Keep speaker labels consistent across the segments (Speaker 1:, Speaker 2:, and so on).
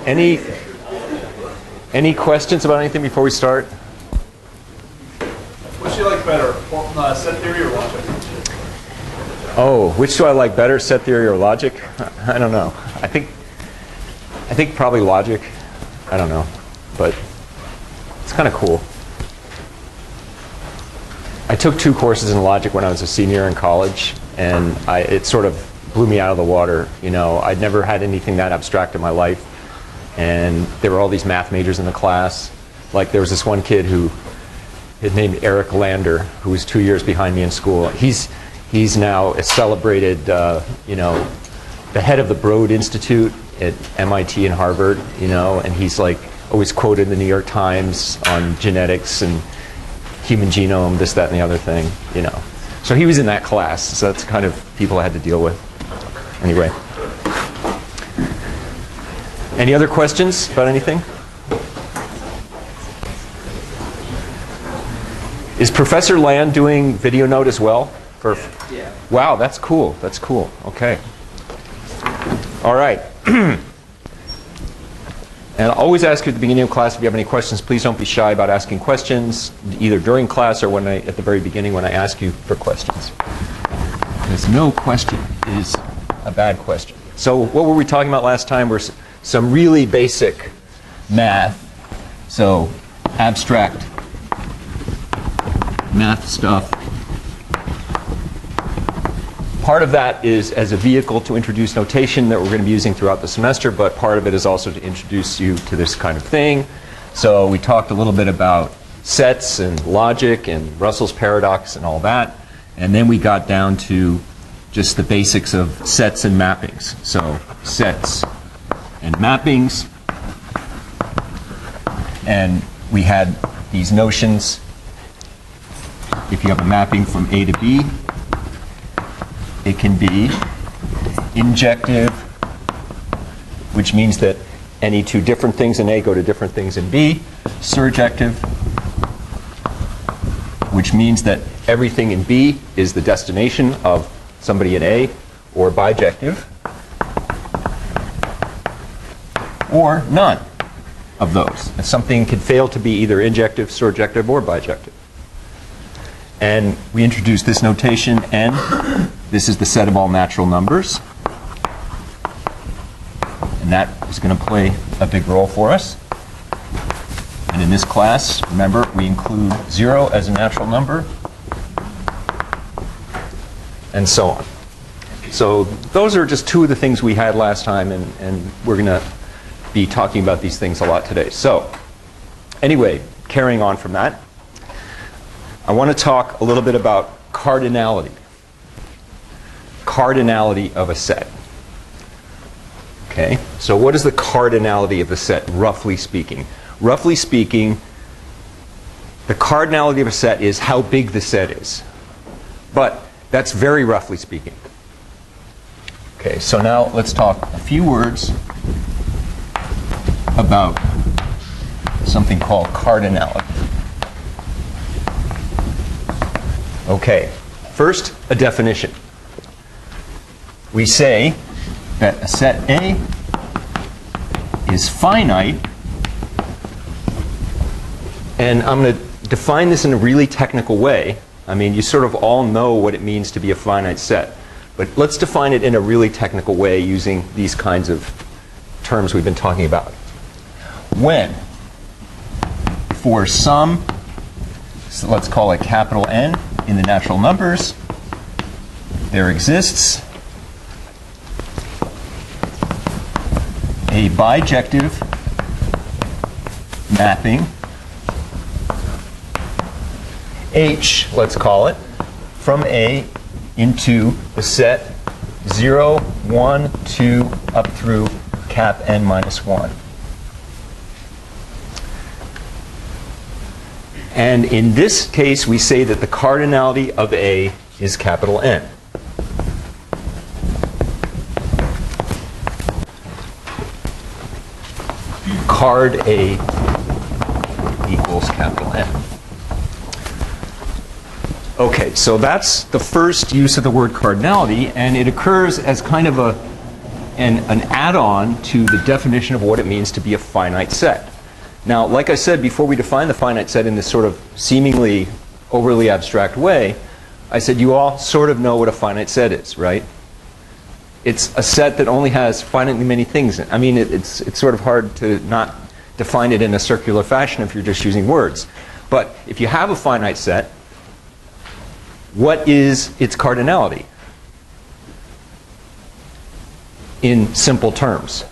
Speaker 1: Any questions about anything before we start?
Speaker 2: Which do you like better, set theory or logic?
Speaker 1: Oh, which do I like better, set theory or logic? I don't know. I think probably logic. I don't know, but it's kind of cool. I took 2 courses in logic when I was a senior in college, and it sort of blew me out of the water. You know, I'd never had anything that abstract in my life, and there were all these math majors in the class. Like there was this one kid who is named Eric Lander, who was 2 years behind me in school. He's now a celebrated, you know, the head of the Broad Institute at MIT and Harvard, you know, and he's like always quoted in the New York Times on genetics and human genome, this, that, and the other thing, you know. So he was in that class, so that's the kind of people I had to deal with. Anyway. Any other questions about anything? Is Professor Land doing video note as well?
Speaker 2: Yeah.
Speaker 1: Wow, that's cool. That's cool. Okay. All right. And I'll always ask you at the beginning of class if you have any questions. Please don't be shy about asking questions, either during class or at the very beginning when I ask you for questions. Because no question is a bad question. So what were we talking about last time? Were some really basic math. So abstract math stuff. Part of that is as a vehicle to introduce notation that we're going to be using throughout the semester, but part of it is also to introduce you to this kind of thing. So we talked a little bit about sets and logic and Russell's paradox and all that. And then we got down to just the basics of sets and mappings. So sets and mappings. And we had these notions. If you have a mapping from A to B, it can be injective, which means that any 2 different things in A go to different things in B. Surjective, which means that everything in B is the destination of somebody in A. Or bijective, or none of those. And something can fail to be either injective, surjective, or bijective. And we introduced this notation, N. This is the set of all natural numbers. And that is going to play a big role for us. And in this class, remember, we include 0 as a natural number, and so on. So those are just 2 of the things we had last time, and we're going to be talking about these things a lot today. So anyway, carrying on from that, I want to talk a little bit about cardinality. Cardinality of a set. Okay, so what is the cardinality of a set, roughly speaking? Roughly speaking, the cardinality of a set is how big the set is. But that's very roughly speaking. Okay, so now let's talk a few words about something called cardinality. Okay, first, a definition. We say that a set A is finite, and I'm going to define this in a really technical way. I mean, you sort of all know what it means to be a finite set, but let's define it in a really technical way using these kinds of terms we've been talking about. When, for some, so let's call it capital N, in the natural numbers, there exists a bijective mapping H, let's call it, from A into the set 0, 1, 2, up through cap N minus 1. And in this case, we say that the cardinality of A is capital N. Card A equals capital N. Okay, so that's the first use of the word cardinality, and it occurs as kind of a and an add-on to the definition of what it means to be a finite set. Now, like I said, before we define the finite set in this sort of seemingly overly abstract way, I said you all sort of know what a finite set is, right? It's a set that only has finitely many things. I mean, it's sort of hard to not define it in a circular fashion if you're just using words. But if you have a finite set, what is its cardinality? In simple terms.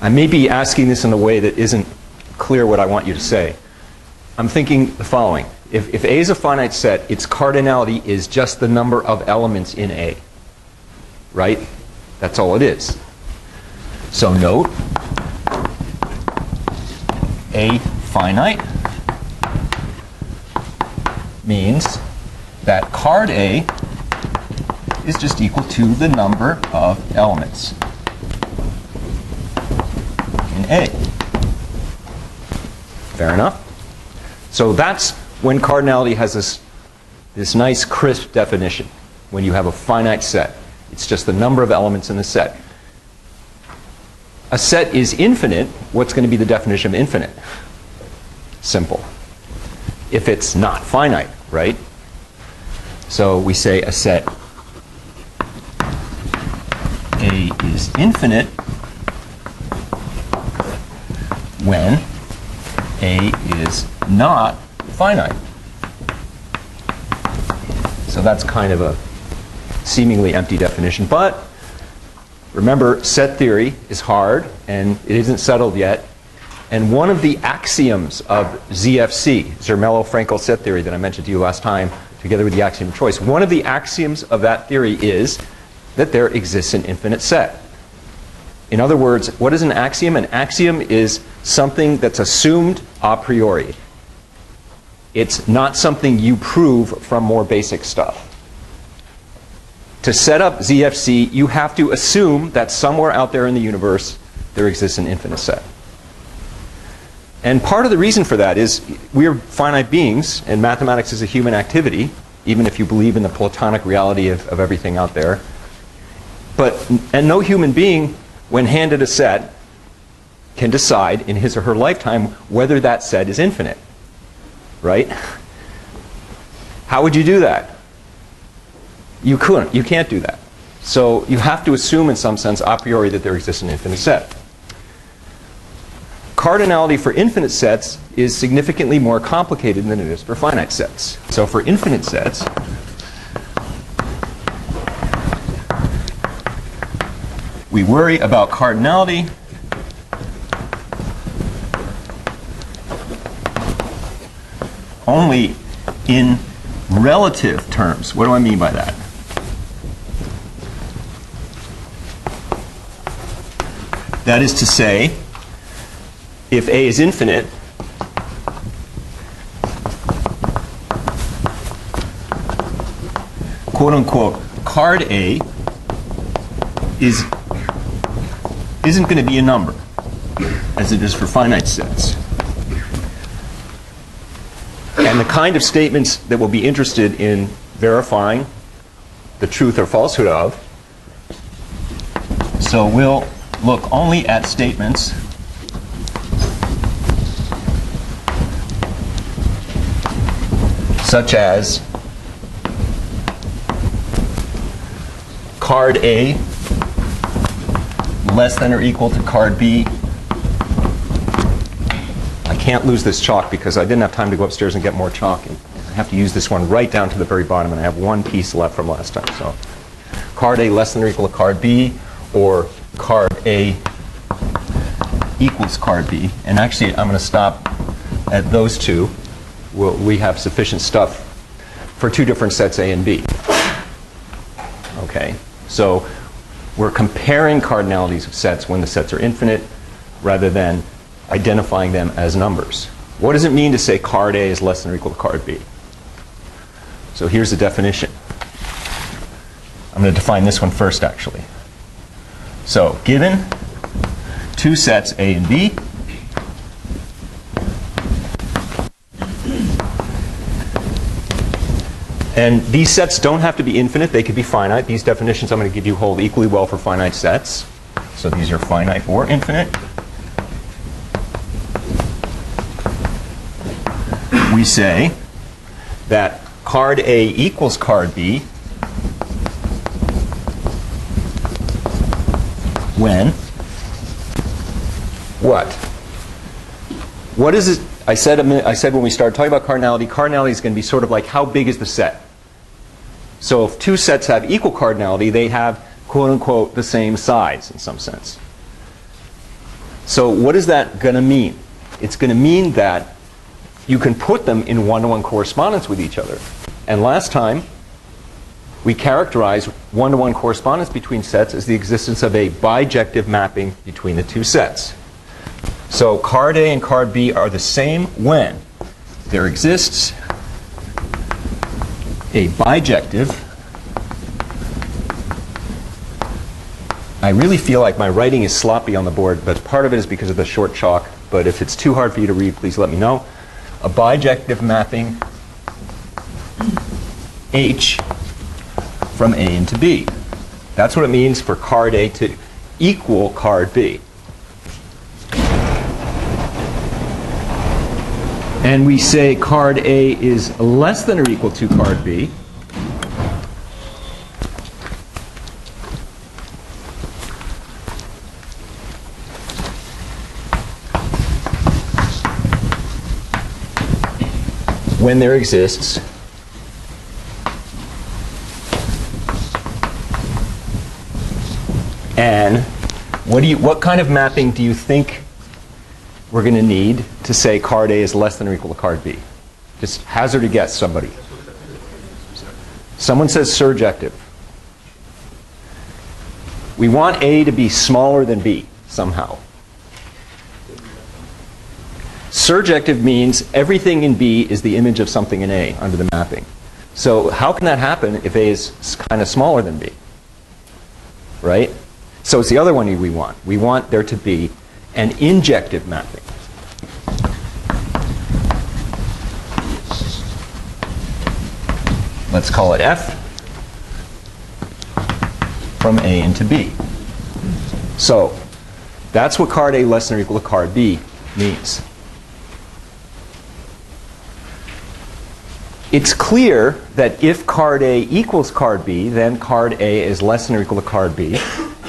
Speaker 1: I may be asking this in a way that isn't clear what I want you to say. I'm thinking the following. If A is a finite set, its cardinality is just the number of elements in A. Right? That's all it is. So note, A finite means that card A is just equal to the number of elements in A. Fair enough? So that's when cardinality has this nice crisp definition. When you have a finite set, it's just the number of elements in the set. A set is infinite. What's going to be the definition of infinite? Simple. If it's not finite, right? So we say a set A is infinite when A is not finite. So that's kind of a seemingly empty definition. But remember, set theory is hard, and it isn't settled yet. And one of the axioms of ZFC, Zermelo-Fraenkel set theory that I mentioned to you last time, together with the axiom of choice, one of the axioms of that theory is that there exists an infinite set. In other words, what is an axiom? An axiom is something that's assumed a priori. It's not something you prove from more basic stuff. To set up ZFC, you have to assume that somewhere out there in the universe there exists an infinite set. And part of the reason for that is we're finite beings, and mathematics is a human activity, even if you believe in the Platonic reality of everything out there. And no human being, when handed a set, can decide in his or her lifetime whether that set is infinite. Right? How would you do that? You couldn't. You can't do that. So you have to assume in some sense a priori that there exists an infinite set. Cardinality for infinite sets is significantly more complicated than it is for finite sets. So for infinite sets, we worry about cardinality only in relative terms. What do I mean by that? That is to say, if A is infinite, quote unquote, card A isn't going to be a number, as it is for finite sets. And the kind of statements that we'll be interested in verifying the truth or falsehood of, so we'll look only at statements such as card A less than or equal to card B. I can't lose this chalk because I didn't have time to go upstairs and get more chalk. And I have to use this one right down to the very bottom, and I have one piece left from last time. So card A less than or equal to card B, or card A equals card B. And actually, I'm going to stop at those two. We have sufficient stuff for two different sets A and B. Okay, so we're comparing cardinalities of sets when the sets are infinite rather than identifying them as numbers. What does it mean to say card A is less than or equal to card B? So here's the definition. I'm going to define this one first, actually. So given two sets A and B, And these sets don't have to be infinite. They could be finite. These definitions I'm going to give you hold equally well for finite sets. So these are finite or infinite. We say that card A equals card B when what? What is it? I said when we started talking about cardinality, cardinality is going to be sort of like how big is the set? So if two sets have equal cardinality, they have quote unquote the same size in some sense. So what is that going to mean? It's going to mean that you can put them in one-to-one correspondence with each other. And last time, we characterized one-to-one correspondence between sets as the existence of a bijective mapping between the two sets. So card A and card B are the same when there exists a bijective. I really feel like my writing is sloppy on the board, but part of it is because of the short chalk. But if it's too hard for you to read, please let me know. A bijective mapping H from A into B. That's what it means for card A to equal card B. And we say card A is less than or equal to card B when there exists and what kind of mapping do you think we're going to need to say card A is less than or equal to card B? Just hazard a guess, somebody. Someone says surjective. We want A to be smaller than B somehow. Surjective means everything in B is the image of something in A under the mapping. So how can that happen if A is kind of smaller than B? Right? So it's the other one we want. We want there to be an injective mapping. Let's call it F from A into B. So that's what card A less than or equal to card B means. It's clear that if card A equals card B, then card A is less than or equal to card B,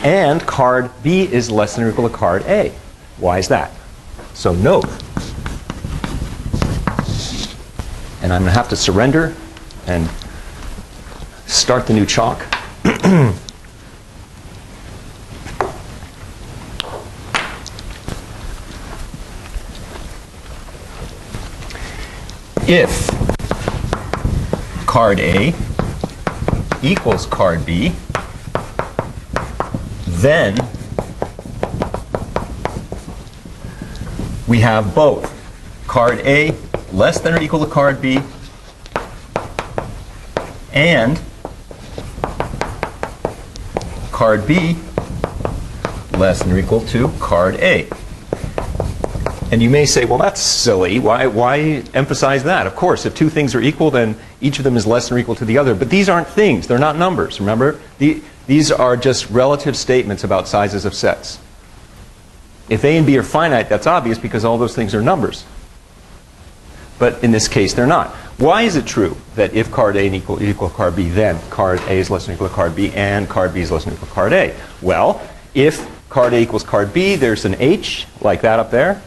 Speaker 1: and card B is less than or equal to card A. Why is that? So note, and I'm going to have to surrender and start the new chalk. If card A equals card B, then we have both card A less than or equal to card B and card B less than or equal to card A. And you may say, well, that's silly. Why emphasize that? Of course, if two things are equal, then each of them is less than or equal to the other. But these aren't things. They're not numbers, remember? These are just relative statements about sizes of sets. If A and B are finite, that's obvious because all those things are numbers. But in this case, they're not. Why is it true that if card A equal to card B, then card A is less than or equal to card B, and card B is less than or equal to card A? Well, if card A equals card B, there's an H, like that up there.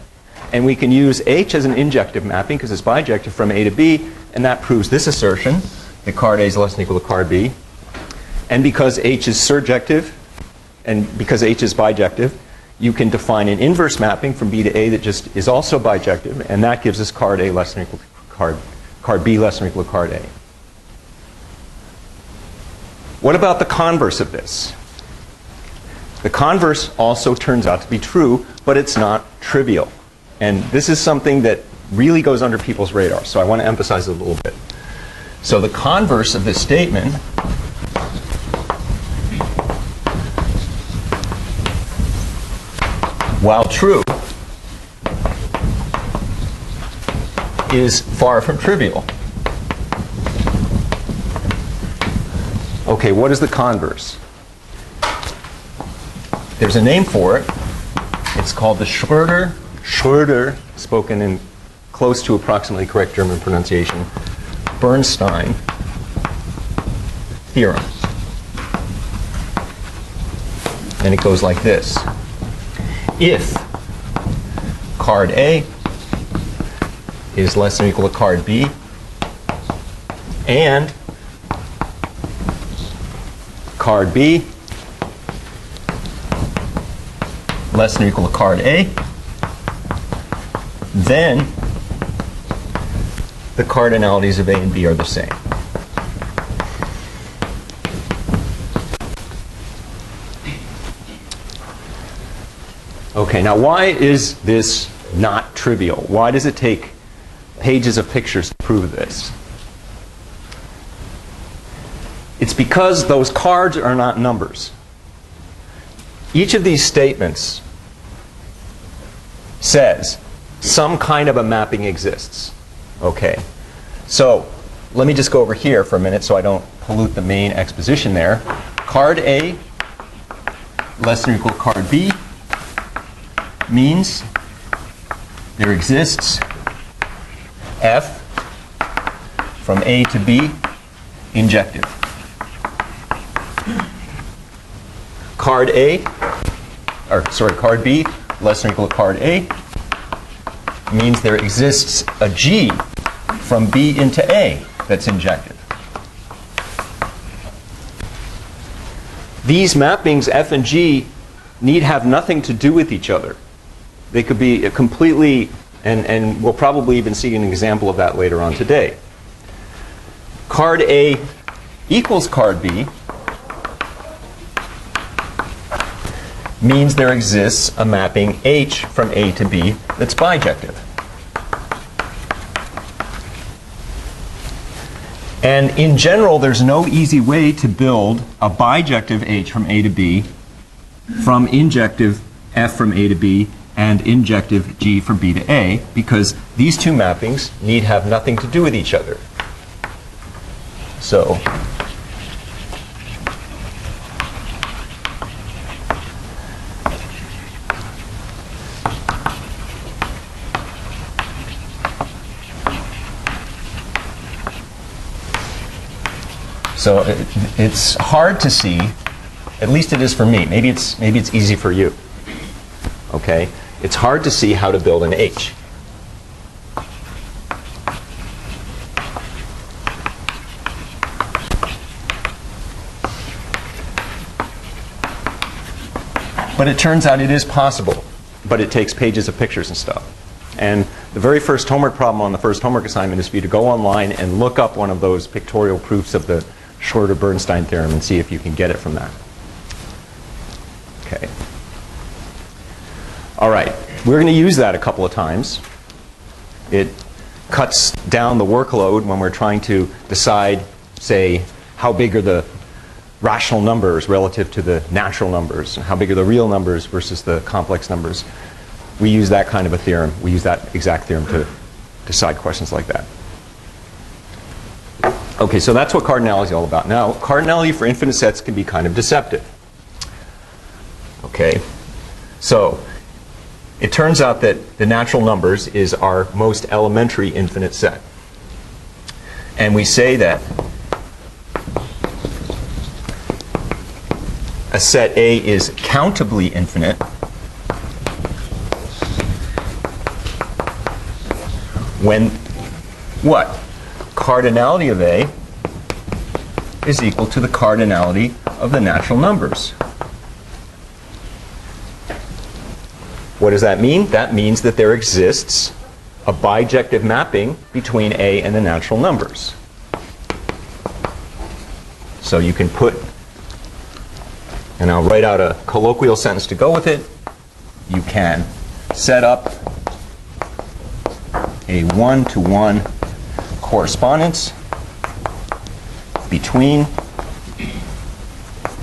Speaker 1: And we can use H as an injective mapping because it's bijective from A to B, and that proves this assertion, that card A is less than or equal to card B. And because H is surjective, and because H is bijective, you can define an inverse mapping from B to A that just is also bijective, and that gives us card A less than or equal to card B less than or equal to card A. What about the converse of this? The converse also turns out to be true, but it's not trivial. And this is something that really goes under people's radar, so I want to emphasize it a little bit. So the converse of this statement while true is far from trivial. Okay, what is the converse? There's a name for it. It's called the Schröder, spoken in close to approximately correct German pronunciation, Bernstein theorem. And it goes like this. If card A is less than or equal to card B, and card B less than or equal to card A, then the cardinalities of A and B are the same. Okay, now why is this not trivial? Why does it take pages of pictures to prove this? It's because those cards are not numbers. Each of these statements says some kind of a mapping exists. Okay, so let me just go over here for a minute so I don't pollute the main exposition there. Card A less than or equal to card B means there exists F from A to B injective. Card B less than or equal to card A means there exists a G from B into A that's injective. These mappings F and G need have nothing to do with each other. They could be completely, and we'll probably even see an example of that later on today. Card A equals card B means there exists a mapping H from A to B that's bijective. And in general, there's no easy way to build a bijective H from A to B from injective F from A to B and injective G from B to A, because these two mappings need have nothing to do with each other. So it's hard to see, at least it is for me. Maybe it's easy for you. Okay? It's hard to see how to build an H. But it turns out it is possible, but it takes pages of pictures and stuff. And the very first homework problem on the first homework assignment is for you to go online and look up one of those pictorial proofs of the Schröder-Bernstein theorem and see if you can get it from that. Okay. All right. We're going to use that a couple of times. It cuts down the workload when we're trying to decide, say, how big are the rational numbers relative to the natural numbers, and how big are the real numbers versus the complex numbers. We use that kind of a theorem. We use that exact theorem to decide questions like that. Okay, so that's what cardinality is all about. Now, cardinality for infinite sets can be kind of deceptive. Okay, so it turns out that the natural numbers is our most elementary infinite set. And we say that a set A is countably infinite when what? Cardinality of A is equal to the cardinality of the natural numbers. What does that mean? That means that there exists a bijective mapping between A and the natural numbers. So you can put, and I'll write out a colloquial sentence to go with it. You can set up a one-to-one correspondence between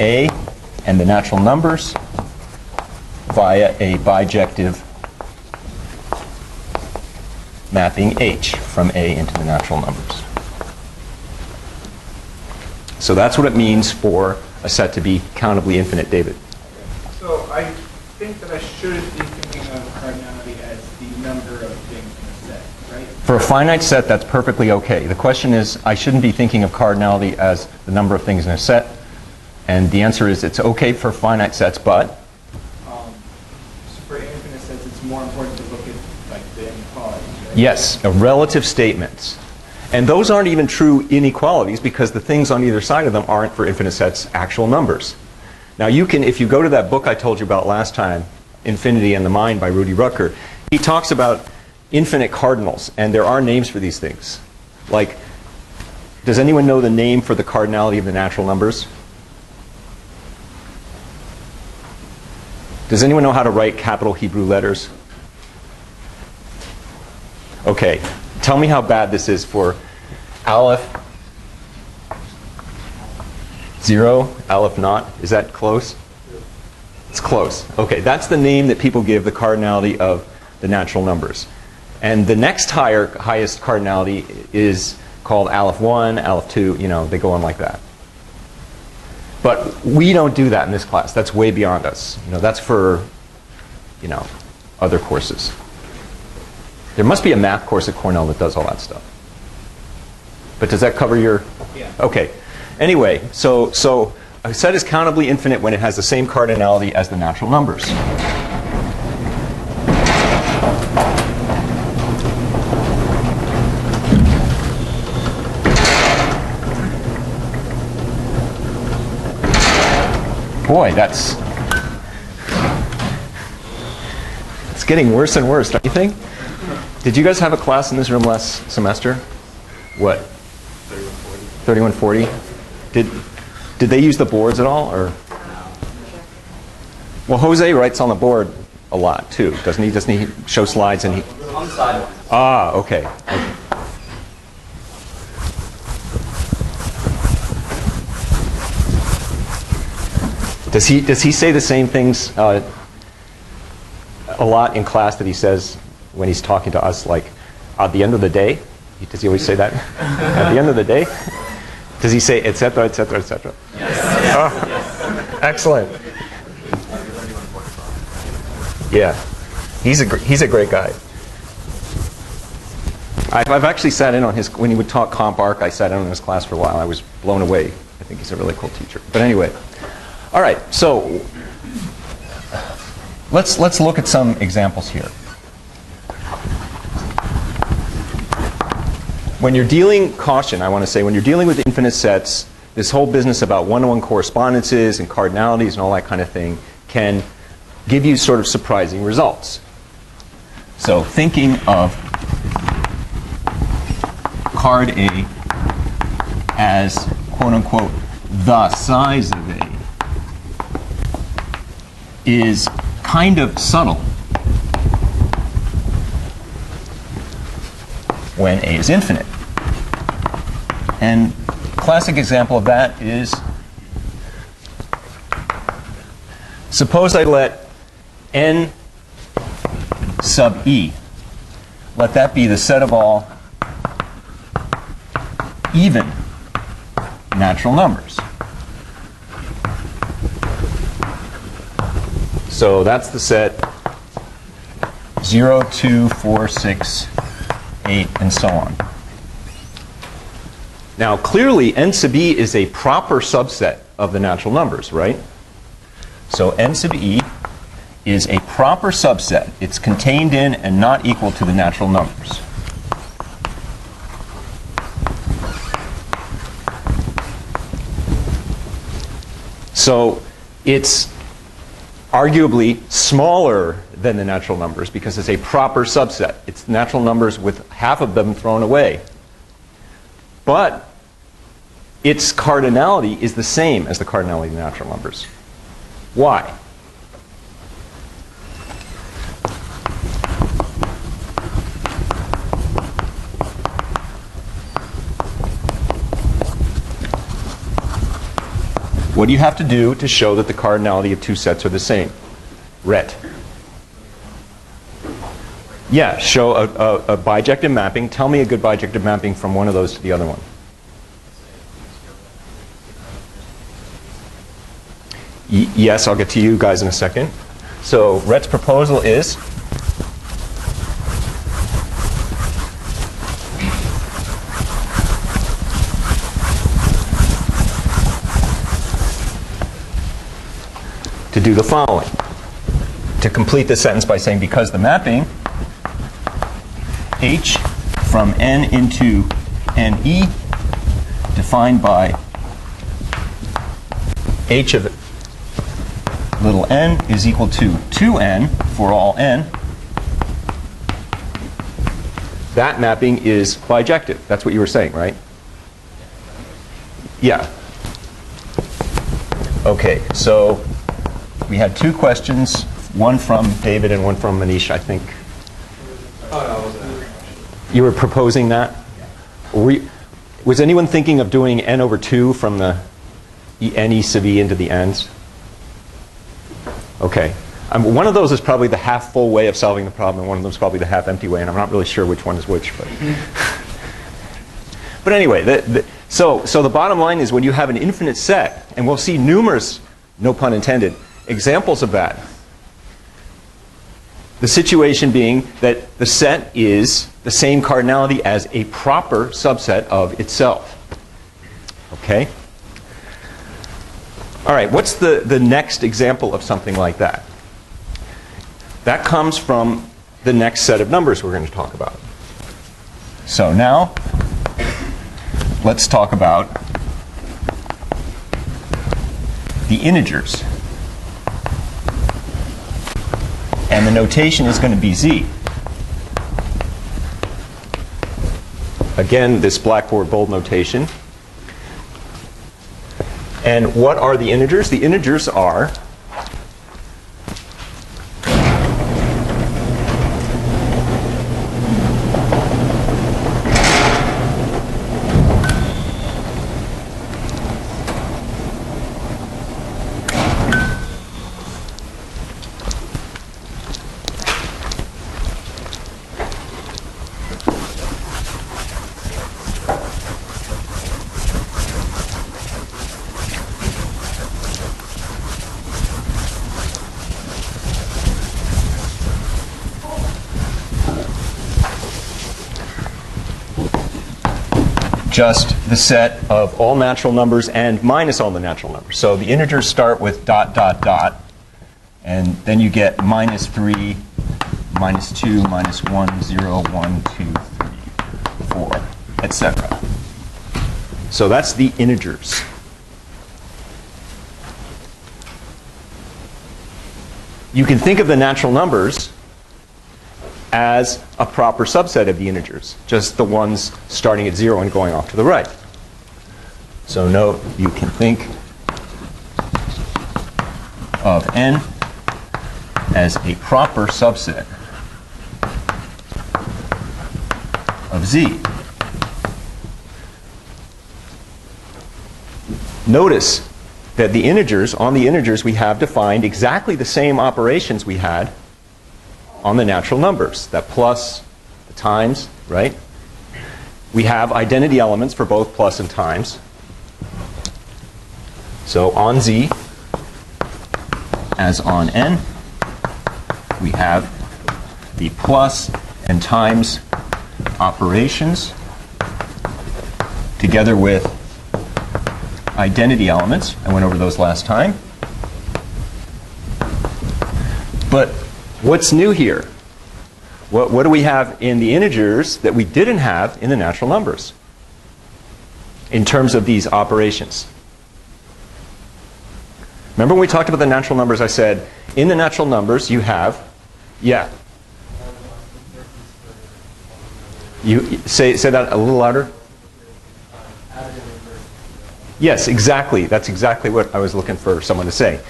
Speaker 1: A and the natural numbers via a bijective mapping H from A into the natural numbers. So that's what it means for a set to be countably infinite, David.
Speaker 3: So I think that I shouldn't be thinking of cardinality as the number of things in a set, right?
Speaker 1: For a finite set, that's perfectly okay. The question is, I shouldn't be thinking of cardinality as the number of things in a set. And the answer is it's okay for finite sets, but?
Speaker 3: So for infinite sets, it's more important to look at like the inequalities, right?
Speaker 1: Yes, relative statements. And those aren't even true inequalities because the things on either side of them aren't, for infinite sets, actual numbers. Now you can, if you go to that book I told you about last time, Infinity and the Mind by Rudy Rucker, he talks about infinite cardinals, and there are names for these things. Like, does anyone know the name for the cardinality of the natural numbers? Does anyone know how to write capital Hebrew letters? Okay, tell me how bad this is for Aleph 0, Aleph naught. Is that close? It's close. Okay, that's the name that people give the cardinality of the natural numbers. And the next highest cardinality is called Aleph 1, Aleph 2, you know, they go on like that. But we don't do that in this class. That's way beyond us. You know, that's for, you know, other courses. There must be a math course at Cornell that does all that stuff. But does that cover your?
Speaker 3: Yeah.
Speaker 1: Okay. Anyway, so a set is countably infinite when it has the same cardinality as the natural numbers. Boy, it's getting worse and worse, don't you think? Did you guys have a class in this room last semester? What? 3140. 3140? Did they use the boards at all, or? Well, Jose writes on the board a lot too, doesn't he? Doesn't he show slides and he?
Speaker 2: On the sideline.
Speaker 1: Ah, okay. Does he say the same things a lot in class that he says when he's talking to us, like at the end of the day? Does he always say that? At the end of the day? Does he say et cetera, et cetera, et cetera?
Speaker 2: Yes.
Speaker 1: Oh,
Speaker 2: Yes.
Speaker 1: excellent. Yeah, he's a great guy. I've actually sat in on his, when he would talk comp arc, I sat in on his class for a while. I was blown away. I think he's a really cool teacher. But anyway, all right, so let's look at some examples here. When you're dealing, caution, I want to say, when you're dealing with infinite sets, this whole business about one-to-one correspondences and cardinalities and all that kind of thing can give you sort of surprising results. So thinking of card A as, quote-unquote, the size of A is kind of subtle when A is infinite. And classic example of that is, suppose I let n sub e, let that be the set of all even natural numbers. So that's the set 0, 2, 4, 6, 8, and so on. Now, clearly, n sub e is a proper subset of the natural numbers, right? So n sub e is a proper subset. It's contained in and not equal to the natural numbers. So it's arguably smaller than the natural numbers because it's a proper subset. It's natural numbers with half of them thrown away. But its cardinality is the same as the cardinality of the natural numbers. Why? What do you have to do to show that the cardinality of two sets are the same? Rhett. Yeah, show a bijective mapping. Tell me a good bijective mapping from one of those to the other one. Yes, I'll get to you guys in a second. So Rhett's proposal is to do the following. To complete this sentence by saying because the mapping H from n into NE defined by H of little n is equal to 2n for all n, that mapping is bijective. That's what you were saying, right? Yeah. Okay, so we had two questions, one from David and one from Manish, I think.
Speaker 2: Oh, no, it wasn't.
Speaker 1: You were proposing that? Was anyone thinking of doing n over 2 from the ne sub e into the n's? Okay. One of those is probably the half full way of solving the problem, and one of them is probably the half empty way, and I'm not really sure which one is which. But anyway, so the bottom line is when you have an infinite set, and we'll see numerous, no pun intended, examples of that. The situation being that the set is the same cardinality as a proper subset of itself. Okay? All right, what's the next example of something like that? That comes from the next set of numbers we're going to talk about. So now, let's talk about the integers. And the notation is going to be z. Again, this Blackboard bold notation. And what are the integers? The integers are just the set of all natural numbers and minus all the natural numbers. So the integers start with dot, dot, dot, and then you get minus 3, minus 2, minus 1, 0, 1, 2, 3, 4, etc. So that's the integers. You can think of the natural numbers as a proper subset of the integers, just the ones starting at 0 and going off to the right. So note, you can think of n as a proper subset of z. Notice that the integers, on the integers, we have defined exactly the same operations we had on the natural numbers, that plus, the times, right? We have identity elements for both plus and times. So on z, as on n, we have the plus and times operations together with identity elements. I went over those last time. But what's new here? What do we have in the integers that we didn't have in the natural numbers in terms of these operations? Remember when we talked about the natural numbers, I said, in the natural numbers you have, yeah. You say that a little louder. Yes, exactly. That's exactly what I was looking for someone to say.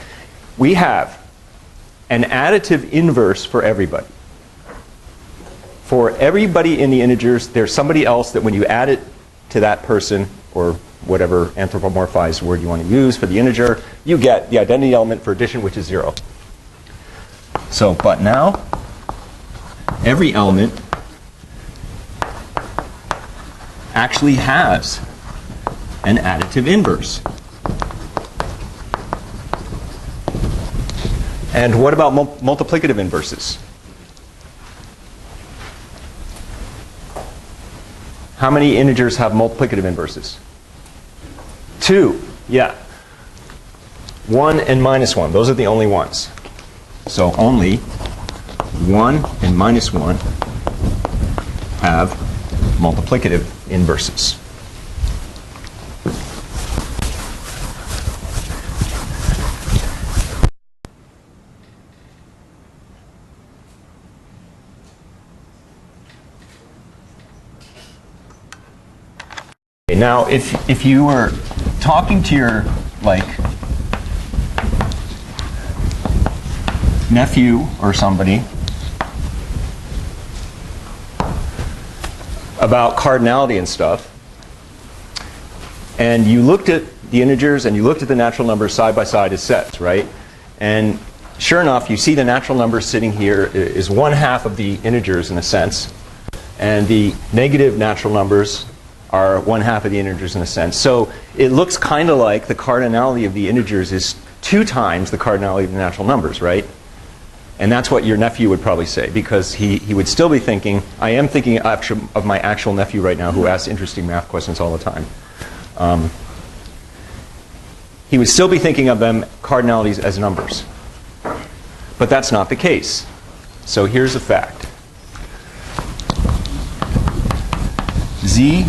Speaker 1: We have an additive inverse for everybody. For everybody in the integers, there's somebody else that when you add it to that person, or whatever anthropomorphized word you want to use for the integer, you get the identity element for addition, which is 0. So, but now, every element actually has an additive inverse. And what about multiplicative inverses? How many integers have multiplicative inverses? 2, yeah. 1 and minus 1, those are the only ones. So only 1 and minus 1 have multiplicative inverses. Now, if you were talking to your, like, nephew or somebody about cardinality and stuff, and you looked at the integers and you looked at the natural numbers side by side as sets, right? And sure enough, you see the natural numbers sitting here is 1/2 of the integers in a sense, and the negative natural numbers are 1/2 of the integers in a sense. So it looks kind of like the cardinality of the integers is 2 times the cardinality of the natural numbers, right? And that's what your nephew would probably say, because he would still be thinking, I am thinking of my actual nephew right now who asks interesting math questions all the time. He would still be thinking of them cardinalities as numbers. But that's not the case. So here's a fact. Z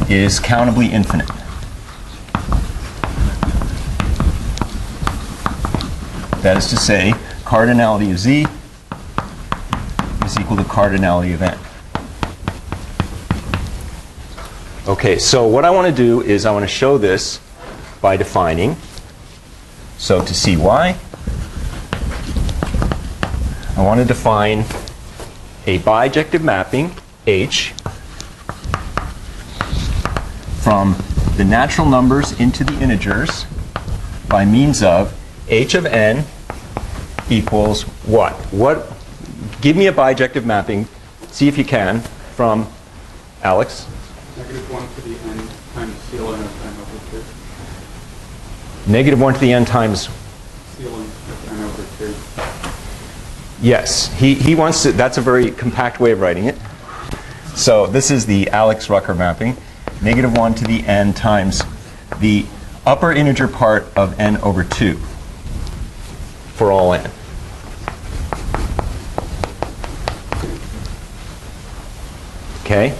Speaker 1: is countably infinite. That is to say, cardinality of Z is equal to cardinality of N. Okay, so what I want to do is I want to show this by defining. So to see why, I want to define a bijective mapping, H, from the natural numbers into the integers by means of H of N equals what? Give me a bijective mapping, see if you can, from Alex.
Speaker 2: -1 to the n times cln of n over 2.
Speaker 1: -1 to the n times
Speaker 2: Cln of n over 2.
Speaker 1: Yes, he wants to, that's a very compact way of writing it. So this is the Alex Rucker mapping. -1 to the n times the upper integer part of n over 2 for all n. Okay?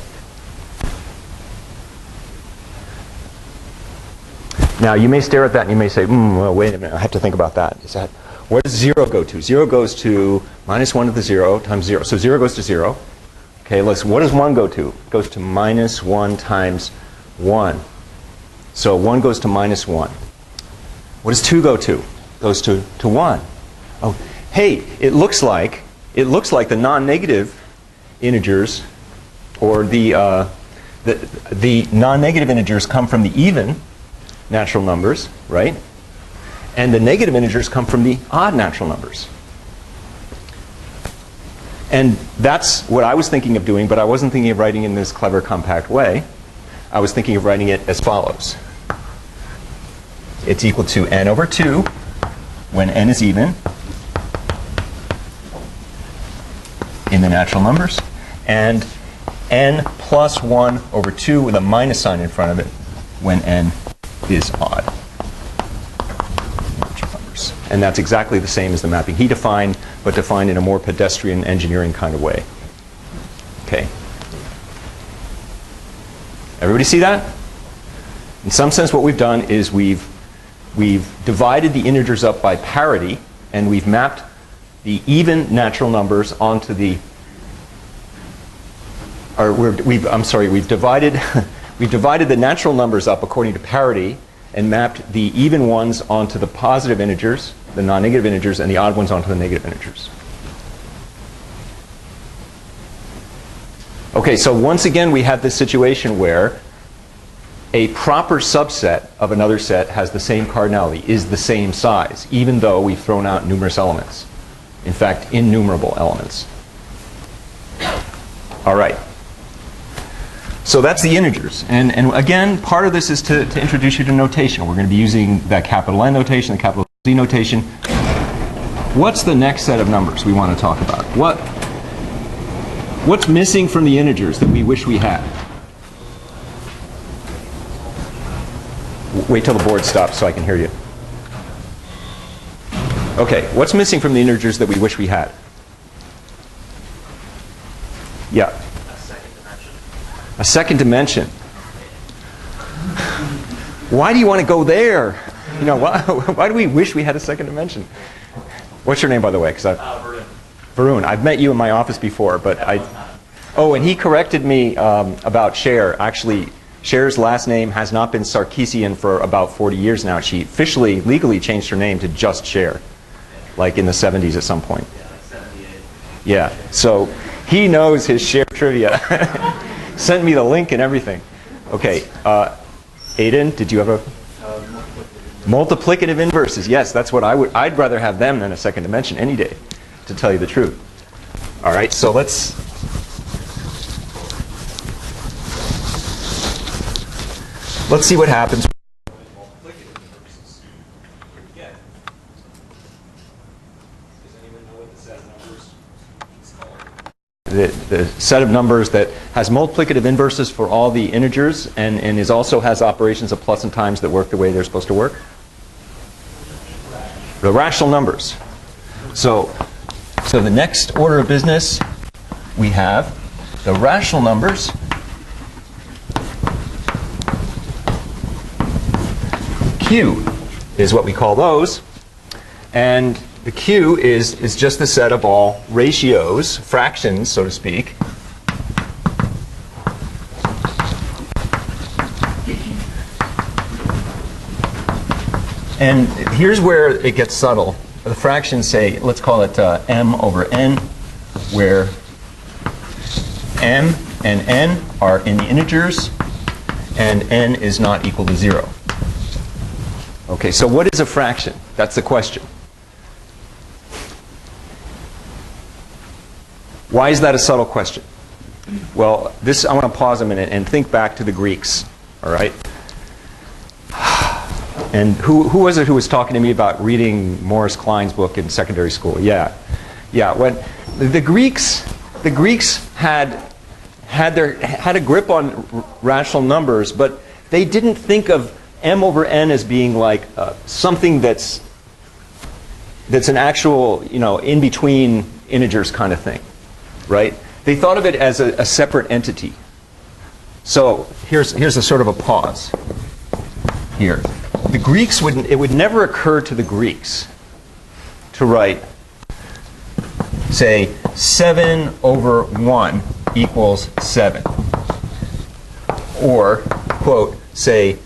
Speaker 1: Now you may stare at that and you may say, well, wait a minute, I have to think about that. Where does 0 go to? 0 goes to -1 to the 0 times 0. So 0 goes to 0. Okay, what does 1 go to? It goes to -1 times 1. So 1 goes to -1. What does 2 go to? It goes to 1. Oh, hey, it looks like the non-negative integers, or the non-negative integers come from the even natural numbers, right? And the negative integers come from the odd natural numbers. And that's what I was thinking of doing, but I wasn't thinking of writing in this clever, compact way. I was thinking of writing it as follows. It's equal to n over 2 when n is even in the natural numbers, and n plus 1 over 2 with a minus sign in front of it when n is odd. And that's exactly the same as the mapping he defined, but defined in a more pedestrian engineering kind of way. Okay. Everybody see that? In some sense, what we've done is we've divided the integers up by parity, and we've mapped the even natural numbers onto the, or we've divided we've divided the natural numbers up according to parity and mapped the even ones onto the positive integers, the non-negative integers, and the odd ones onto the negative integers. Okay, so once again we have this situation where a proper subset of another set has the same cardinality, is the same size, even though we've thrown out numerous elements. In fact, innumerable elements. All right. So that's the integers. And again, part of this is to introduce you to notation. We're going to be using that capital N notation, the capital Z notation. what's the next set of numbers we want to talk about? What's missing from the integers that we wish we had? Wait till the board stops so I can hear you. Okay, what's missing from the integers that we wish we had? Yeah.
Speaker 4: A second dimension.
Speaker 1: A second dimension. Why do you want to go there? You know, why do we wish we had a second dimension? What's your name, by the way?
Speaker 4: Varun.
Speaker 1: Varun. I've met you in my office before, but Oh, and he corrected me about Cher. Actually, Cher's last name has not been Sarkeesian for about 40 years now. She officially, legally changed her name to just Cher, like in the 70s at some point.
Speaker 4: Yeah, like 78.
Speaker 1: Yeah, so he knows his Cher trivia. Sent me the link and everything. Okay, Aiden, did you have a? Multiplicative inverses. Yes, that's what I'd rather have them than a second dimension any day, to tell you the truth. All right, so let's see what happens. The set of numbers that has multiplicative inverses for all the integers and also has operations of plus and times that work the way they're supposed to work? The rational numbers. So the next order of business, we have the rational numbers. Q is what we call those. And the Q is just the set of all ratios, fractions, so to speak. And here's where it gets subtle. The fractions say, let's call it m over n, where m and n are in the integers, and n is not equal to 0. Okay, so what is a fraction? That's the question. Why is that a subtle question? Well, I want to pause a minute and think back to the Greeks, all right? And who was it who was talking to me about reading Morris Klein's book in secondary school? Yeah. When the Greeks had a grip on rational numbers, but they didn't think of m over n as being like something that's an actual, in between integers kind of thing, right? They thought of it as a separate entity. So here's a sort of a pause here. The Greeks it would never occur to the Greeks to write, say, 7 over 1 equals 7. Or, quote, say,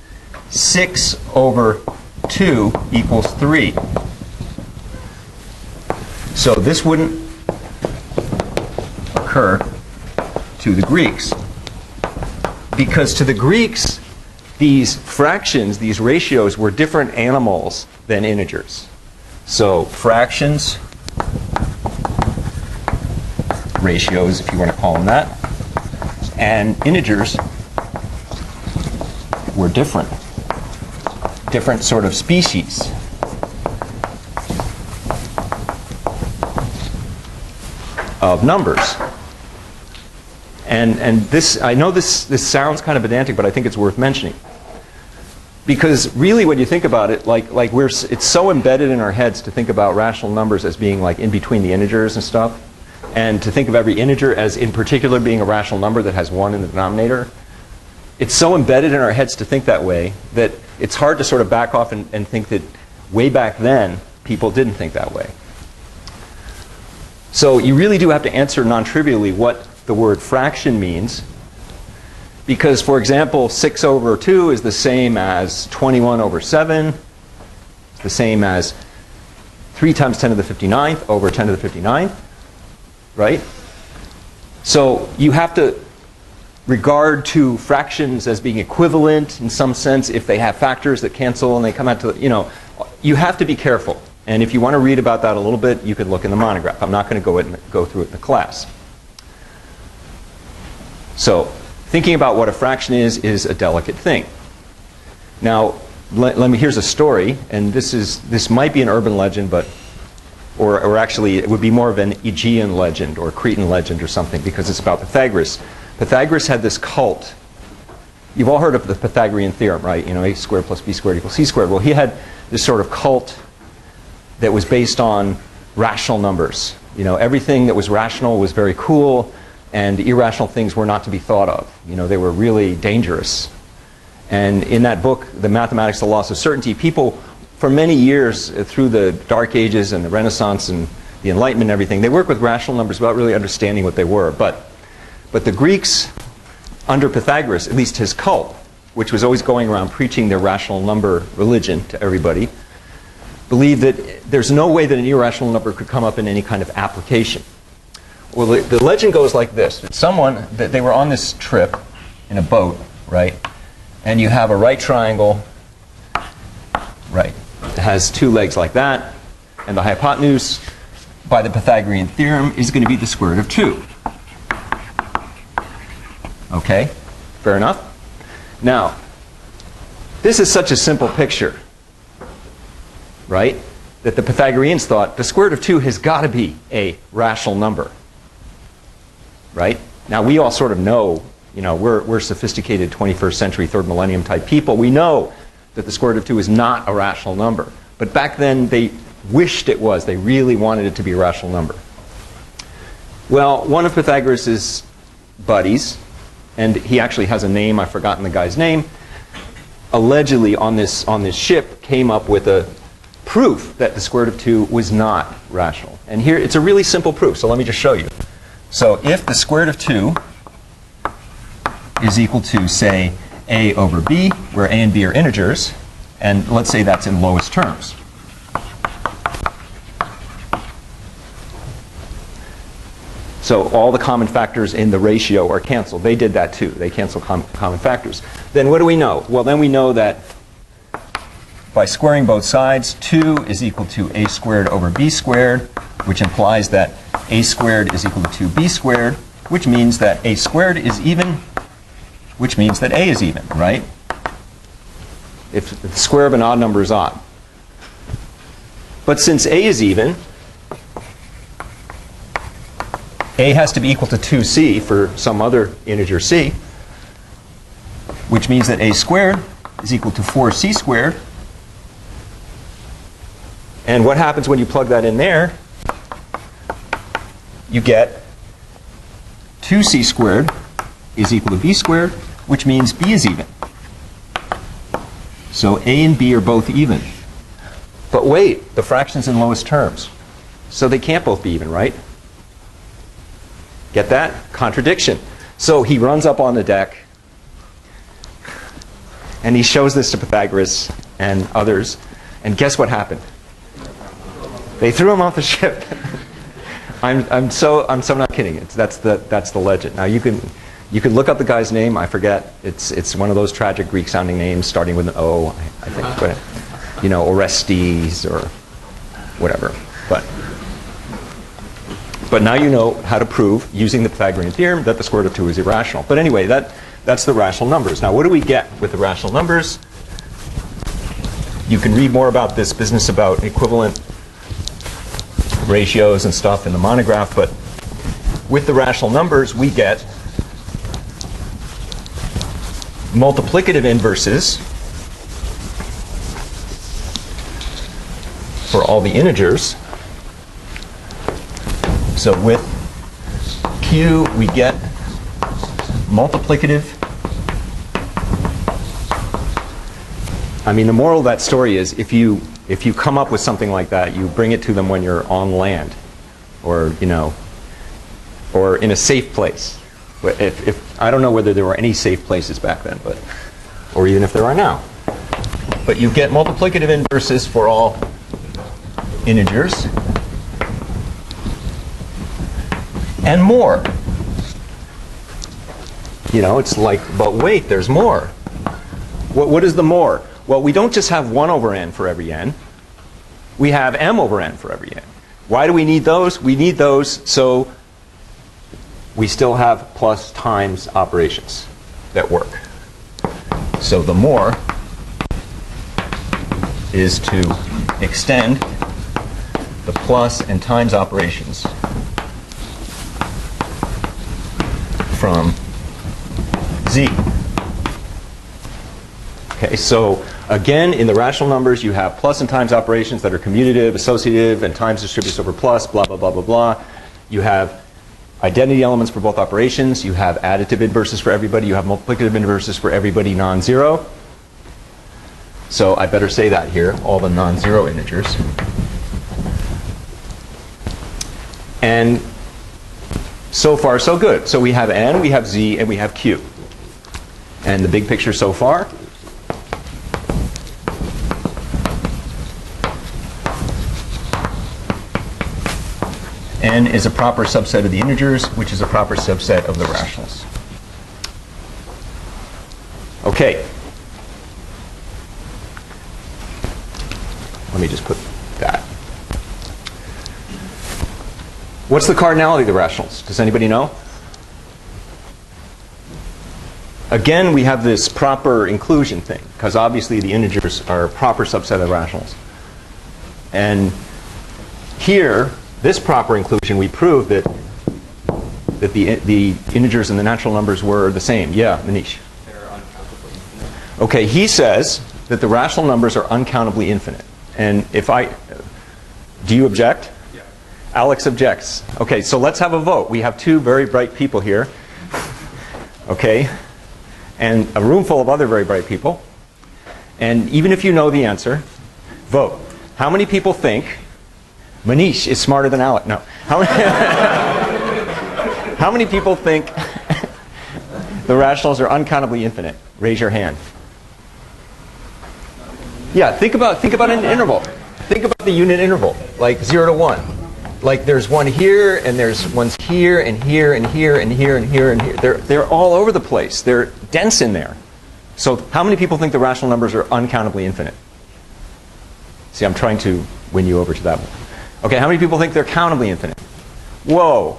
Speaker 1: 6 over 2 equals 3. So this wouldn't occur to the Greeks. Because to the Greeks, these fractions, these ratios, were different animals than integers. So fractions, ratios, if you want to call them that, and integers were different sort of species. Of numbers. And this, I know this sounds kind of pedantic, but I think it's worth mentioning. Because really, when you think about it, it's so embedded in our heads to think about rational numbers as being like in between the integers and stuff, and to think of every integer as in particular being a rational number that has 1 in the denominator. It's so embedded in our heads to think that way that it's hard to sort of back off and think that way back then people didn't think that way. So you really do have to answer non-trivially what the word fraction means. Because, for example, 6 over 2 is the same as 21 over 7. It's the same as 3 times 10 to the 59th over 10 to the 59th. Right? So you have to regard to fractions as being equivalent in some sense if they have factors that cancel and they come out to, you have to be careful. And if you want to read about that a little bit, you could look in the monograph. I'm not going to go through it in the class. So thinking about what a fraction is a delicate thing. Now, here's a story, and this might be an urban legend, but or actually it would be more of an Aegean legend or Cretan legend or something, because it's about Pythagoras. Pythagoras had this cult. You've all heard of the Pythagorean theorem, right? You know, a squared plus b squared equals c squared. Well, he had this sort of cult that was based on rational numbers. You know, everything that was rational was very cool, and irrational things were not to be thought of. You know, they were really dangerous. And in that book, The Mathematics of the Loss of Certainty, people for many years through the Dark Ages and the Renaissance and the Enlightenment and everything, they worked with rational numbers without really understanding what they were. But the Greeks, under Pythagoras, at least his cult, which was always going around preaching their rational number religion to everybody, believed that there's no way that an irrational number could come up in any kind of application. Well, the legend goes like this. That they were on this trip in a boat, right? And you have a right triangle, right? It has two legs like that. And the hypotenuse, by the Pythagorean theorem, is going to be the square root of 2. Okay? Fair enough? Now, this is such a simple picture, right? That the Pythagoreans thought the square root of 2 has got to be a rational number. Right? Now, we all sort of know, you know, we're sophisticated 21st century, third millennium type people. We know that the square root of 2 is not a rational number. But back then, they wished it was. They really wanted it to be a rational number. Well, one of Pythagoras' buddies, and he actually has a name, I've forgotten the guy's name, allegedly on this ship came up with a proof that the square root of 2 was not rational. And here, it's a really simple proof, so let me just show you. So if the square root of 2 is equal to, say, a over b, where a and b are integers, and let's say that's in lowest terms. So all the common factors in the ratio are canceled. They did that too. They cancel common factors. Then what do we know? Well, then we know that by squaring both sides, 2 is equal to a squared over b squared, which implies that a squared is equal to 2b squared, which means that a squared is even, which means that a is even, right? If the square of an odd number is odd. But since a is even, a has to be equal to 2c for some other integer c, which means that a squared is equal to 4c squared. And what happens when you plug that in there? You get 2c squared is equal to b squared, which means b is even. So a and b are both even. But wait, the fraction's in lowest terms. So they can't both be even, right? Get that? Contradiction. So he runs up on the deck, and he shows this to Pythagoras and others, and guess what happened? They threw him off the ship. I'm so not kidding. That's the legend. Now you can look up the guy's name. I forget. It's one of those tragic Greek sounding names starting with an O, I think. But you know, Orestes or whatever. But now you know how to prove using the Pythagorean theorem that the square root of 2 is irrational. But anyway, that's the rational numbers. Now what do we get with the rational numbers? You can read more about this business about equivalent ratios and stuff in the monograph, but with the rational numbers we get multiplicative inverses for all the integers. So with Q we get multiplicative. I mean, the moral of that story is if you come up with something like that, you bring it to them when you're on land, or you know, or in a safe place. If I don't know whether there were any safe places back then, but or even if there are now. But you get multiplicative inverses for all integers and more. You know, it's like, but wait, there's more. What is the more? Well, we don't just have 1 over n for every n. We have m over n for every n. Why do we need those? We need those so we still have plus times operations that work. So the more is to extend the plus and times operations from Z. Okay, so again, in the rational numbers, you have plus and times operations that are commutative, associative, and times distributes over plus, blah, blah, blah, blah, blah. You have identity elements for both operations. You have additive inverses for everybody. You have multiplicative inverses for everybody non-zero. So I better say that here, all the non-zero integers. And so far, so good. So we have n, we have z, and we have q. And the big picture so far? N is a proper subset of the integers, which is a proper subset of the rationals. Okay. Let me just put that. What's the cardinality of the rationals? Does anybody know? Again, we have this proper inclusion thing, because obviously the integers are a proper subset of the rationals. And here, this proper inclusion, we proved that the integers and the natural numbers were the same. Yeah, Manish?
Speaker 2: They're uncountably infinite.
Speaker 1: Okay, he says that the rational numbers are uncountably infinite. And if do you object?
Speaker 2: Yeah.
Speaker 1: Alex objects. Okay, so let's have a vote. We have two very bright people here. Okay, and a room full of other very bright people. And even if you know the answer, vote. How many people think Manish is smarter than Alex? No. How many people think the rationals are uncountably infinite? Raise your hand. Yeah, think about an interval. Think about the unit interval, like 0 to 1. Like there's one here, and there's ones here, and here, and here, and here, and here, and here. They're all over the place. They're dense in there. So how many people think the rational numbers are uncountably infinite? See, I'm trying to win you over to that one. Okay, how many people think they're countably infinite? Whoa.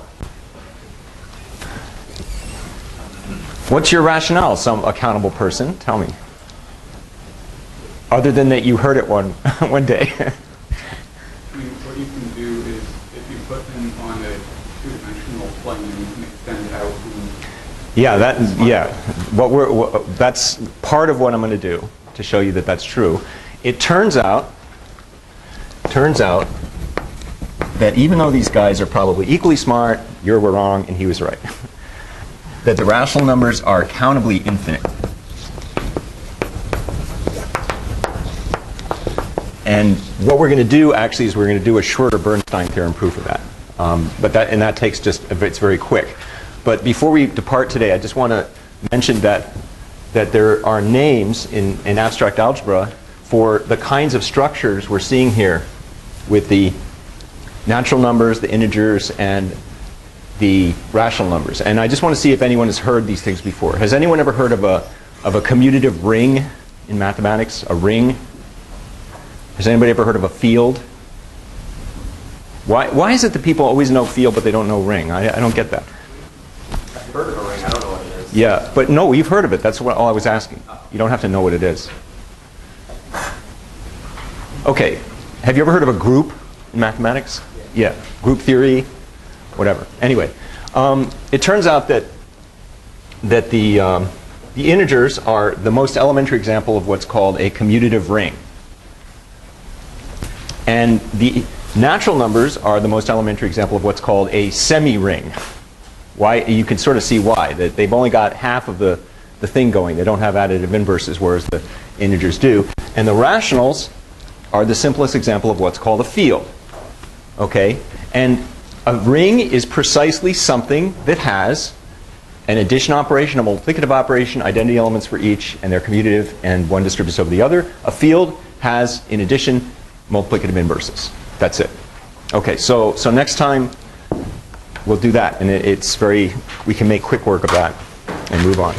Speaker 1: What's your rationale, some accountable person? Tell me. Other than that you heard it one day.
Speaker 2: I mean, what you can do is, if you put them on a two-dimensional plane, you can extend out.
Speaker 1: That's part of what I'm going to do to show you that that's true. It turns out that even though these guys are probably equally smart, you were wrong and he was right, that the rational numbers are countably infinite. And what we're going to do actually is we're going to do a Schröder-Bernstein theorem proof of that. That takes it's very quick. But before we depart today, I just want to mention that there are names in abstract algebra for the kinds of structures we're seeing here with the natural numbers, the integers, and the rational numbers. And I just want to see if anyone has heard these things before. Has anyone ever heard of a commutative ring in mathematics? A ring? Has anybody ever heard of a field? Why is it that people always know field but they don't know ring? I don't get that.
Speaker 4: I've heard of a ring. I don't know what it is.
Speaker 1: Yeah, but no, we've heard of it. That's all I was asking. You don't have to know what it is. Okay, have you ever heard of a group in mathematics? Yeah, group theory, whatever. Anyway, it turns out that the integers are the most elementary example of what's called a commutative ring. And the natural numbers are the most elementary example of what's called a semi-ring. Why? You can sort of see why. That they've only got half of the thing going. They don't have additive inverses, whereas the integers do. And the rationals are the simplest example of what's called a field. Okay? And a ring is precisely something that has an addition operation, a multiplicative operation, identity elements for each, and they're commutative, and one distributes over the other. A field has, in addition, multiplicative inverses. That's it. Okay, so next time we'll do that, and we can make quick work of that and move on.